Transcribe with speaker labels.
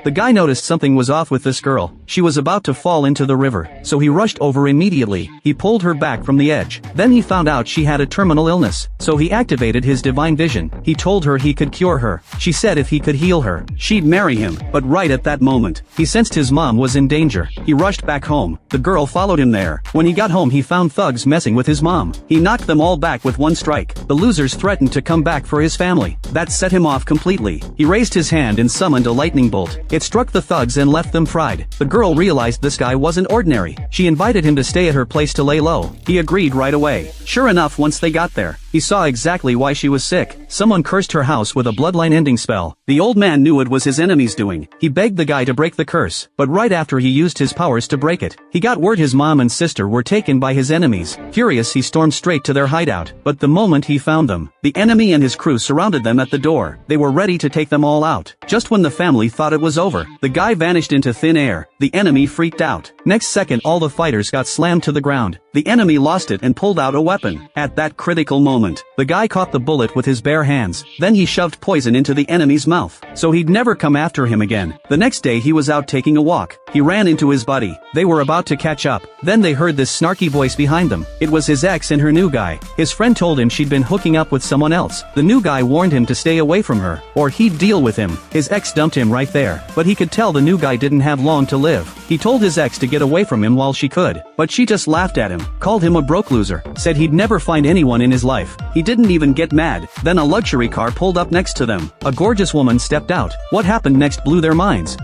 Speaker 1: The guy noticed something was off with this girl. She was about to fall into the river, so he rushed over immediately. He pulled her back from the edge. Then he found out she had a terminal illness, so he activated his divine vision. He told her he could cure her. She said if he could heal her, she'd marry him. But right at that moment, he sensed his mom was in danger. He rushed back home. The girl followed him there. When he got home, he found thugs messing with his mom. He knocked them all back with one strike. The losers threatened to come back for his family. That set him off completely. He raised his hand and summoned a lightning bolt. It struck the thugs and left them fried. The girl realized this guy wasn't ordinary. She invited him to stay at her place to lay low. He agreed right away. Sure enough, once they got there, he saw exactly why she was sick. Someone cursed her house with a bloodline-ending spell. The old man knew it was his enemy's doing. He begged the guy to break the curse, but right after he used his powers to break it, he got word his mom and sister were taken by his enemies. Furious, he stormed straight to their hideout. But the moment he found them, the enemy and his crew surrounded them at the door. They were ready to take them all out. Just when the family thought it was over, the guy vanished into thin air. The enemy freaked out. Next second, all the fighters got slammed to the ground. The enemy lost it and pulled out a weapon. At that critical moment, the guy caught the bullet with his bare hands. Then he shoved poison into the enemy's mouth, so he'd never come after him again. The next day he was out taking a walk. He ran into his buddy. They were about to catch up. Then they heard this snarky voice behind them. It was his ex and her new guy. His friend told him she'd been hooking up with someone else. The new guy warned him to stay away from her, or he'd deal with him. His ex dumped him right there, but he could tell the new guy didn't have long to live. He told his ex to get away from him while she could, but she just laughed at him, called him a broke loser, said he'd never find anyone in his life. He didn't even get mad. Then a luxury car pulled up next to them. A gorgeous woman stepped out. What happened next blew their minds.